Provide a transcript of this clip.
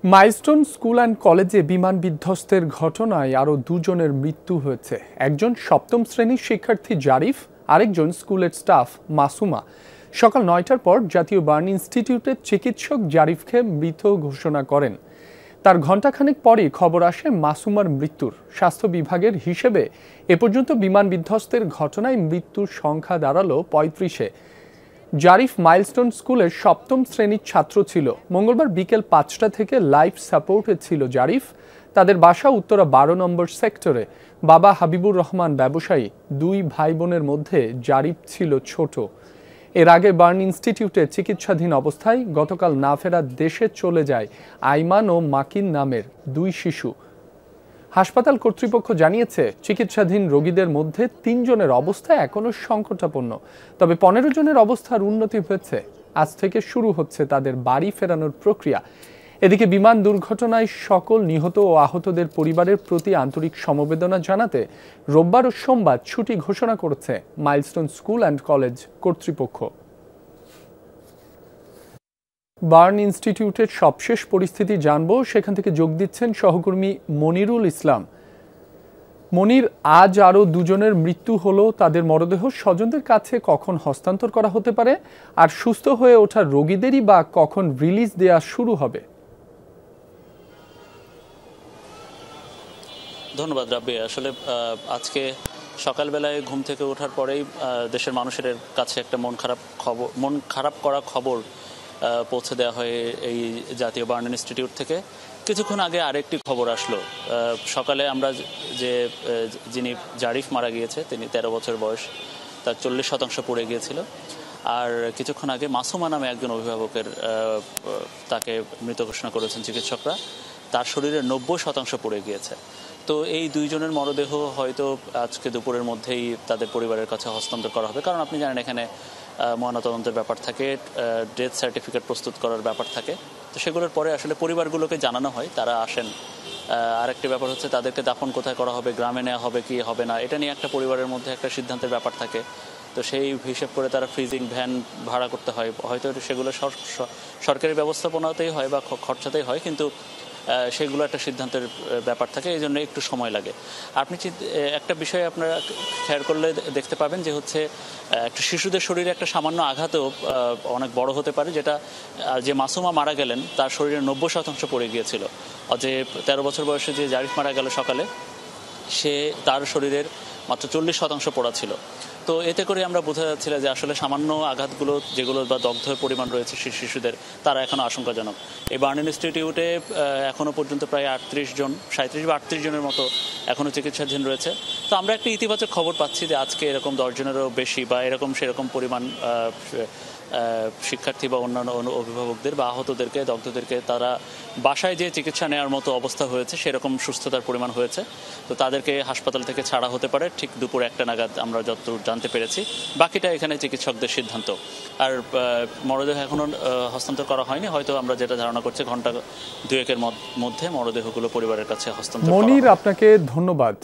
Milestone school and কলেজে বিমান বিধ্বস্তের ঘটনায় আরও দুজনের মৃত্যু হয়েছে। একজন সপ্তম শ্রেণীর শিক্ষার্থী জারিফ, আরেকজন স্কুলের স্টাফ মাসুমা। সকাল ৯টার পর জাতীয় বার্ন ইনস্টিটিউটের চিকিৎসক জারিফকে মৃত ঘোষণা করেন। তার ঘণ্টাখানেক পরই খবর আসে মাসুমার মৃত্যুর। স্বাস্থ্য বিভাগের হিসেবে এ পর্যন্ত বিমান বিধ্বস্তের ঘটনায় মৃত্যুর সংখ্যা দাঁড়ালো ৩৫-এ। জারিফ মাইলস্টোন স্কুলের সপ্তম শ্রেণীর ছাত্র ছিল। মঙ্গলবার বিকেল ৫টা থেকে লাইফ সাপোর্টে ছিল জারিফ। তাদের বাসা উত্তরা ১২ নম্বর সেক্টরে। বাবা হাবিবুর রহমান ব্যবসায়ী। দুই ভাই বোনের মধ্যে জারিফ ছিল ছোট। এর আগে বার্ন ইনস্টিটিউটে চিকিৎসাধীন অবস্থায় গতকাল না ফেরা দেশে চলে যায় আইমান ও মাকিন নামের দুই শিশু। হাসপাতাল কর্তৃপক্ষ জানিয়েছে, চিকিৎসাধীন রোগীদের মধ্যে ৩ জনের অবস্থা এখনও সংকটাপন্ন। তবে ১৫ জনের অবস্থার উন্নতি হয়েছে। আজ থেকে শুরু হচ্ছে তাদের বাড়ি ফেরানোর প্রক্রিয়া। এদিকে বিমান দুর্ঘটনায় সকল নিহত ও আহতদের পরিবারের প্রতি আন্তরিক সমবেদনা জানাতে রোববার ও সোমবার ছুটি ঘোষণা করেছে মাইলস্টোন স্কুল অ্যান্ড কলেজ কর্তৃপক্ষ। বার্ন ইনস্টিটিউটের সবশেষ পরিস্থিতি জানবো, সেখান থেকে যোগ দিচ্ছেন সহকর্মী মনিরুল ইসলাম। মনির, আজ আরও দুজনের মৃত্যু হলো। তাদের মরদেহ স্বজনদের কাছে কখন হস্তান্তর করা হতে পারে, আর সুস্থ হয়ে ওঠা রোগীদেরই বা কখন রিলিজ দেওয়া শুরু হবে? ধন্যবাদ রাব্বি। আসলে আজকে সকালবেলায় ঘুম থেকে ওঠার পরেই দেশের মানুষের কাছে একটা মন খারাপ করা খবর পৌঁছে দেওয়া হয় এই জাতীয় বার্ন ইনস্টিটিউট থেকে। কিছুক্ষণ আগে আরেকটি খবর আসলো। সকালে আমরা যিনি জারিফ মারা গিয়েছে, তিনি ১৩ বছর বয়স, তার ৪০% পড়ে গিয়েছিল। আর কিছুক্ষণ আগে মাসুমা নামে একজন অভিভাবকের তাকে মৃত ঘোষণা করেছেন চিকিৎসকরা। তার শরীরের ৯০% পড়ে গিয়েছে। তো এই দুইজনের মরদেহ হয়তো আজকে দুপুরের মধ্যেই তাদের পরিবারের কাছে হস্তান্তর করা হবে। কারণ আপনি জানেন, এখানে ময়নাতদন্তের ব্যাপার থাকে, ডেথ সার্টিফিকেট প্রস্তুত করার ব্যাপার থাকে। তো সেগুলোর পরে আসলে পরিবারগুলোকে জানানো হয়, তারা আসেন। আরেকটি ব্যাপার হচ্ছে তাদেরকে দাফন কোথায় করা হবে, গ্রামে নেওয়া হবে কি হবে না, এটা নিয়ে একটা পরিবারের মধ্যে একটা সিদ্ধান্তের ব্যাপার থাকে। তো সেই হিসেব করে তারা ফ্রিজিং ভ্যান ভাড়া করতে হয়। হয়তো সেগুলো সরকারি ব্যবস্থাপনাতেই হয় বা খরচাতেই হয়, কিন্তু সেগুলো একটা সিদ্ধান্তের ব্যাপার থাকে, এই জন্য একটু সময় লাগে। আপনি একটা বিষয় আপনারা খেয়াল করলে দেখতে পাবেন যে হচ্ছে একটা শিশুদের শরীরে একটা সামান্য আঘাতও অনেক বড় হতে পারে। যেটা যে মাসুমা মারা গেলেন তার শরীরের ৯০% পড়ে গিয়েছিল। যে ১৩ বছর বয়সে যে জারিফ মারা গেল সকালে, তার শরীরের মাত্র ৪০% পড়া ছিল। তো এতে করে আমরা বোঝা যাচ্ছিল যে আসলে সামান্য আঘাতগুলো যেগুলো বা দগ্ধের পরিমাণ রয়েছে শিশুদের, তারা এখনো আশঙ্কাজনক। এই বার্ন ইনস্টিটিউটে এখনো পর্যন্ত প্রায় 37 বা 38 জনের মতো এখনো চিকিৎসাধীন রয়েছে। তো আমরা একটা ইতিবাচক খবর পাচ্ছি যে আজকে এরকম 10 জনেরও বেশি বা সেরকম পরিমাণ শিক্ষার্থী বা অন্যান্য অভিভাবকদের বা আহতদেরকে, দগ্ধদেরকে তারা বাসায় যে চিকিৎসা নেওয়ার মতো অবস্থা হয়েছে, সেরকম সুস্থতার পরিমাণ হয়েছে। তো তাদেরকে হাসপাতাল থেকে ছাড়া হতে পারে ঠিক দুপুর 1টা নাগাদ, আমরা যতদূর জানতে পেরেছি। বাকিটা এখানে চিকিৎসকদের সিদ্ধান্ত। আর মরদেহ এখনো হস্তান্তর করা হয়নি। হয়তো আমরা যেটা ধারণা করছি ঘন্টা 2-এর মধ্যে মরদেহগুলো পরিবারের কাছে হস্তান্তর। মনির, আপনাকে ধন্যবাদ।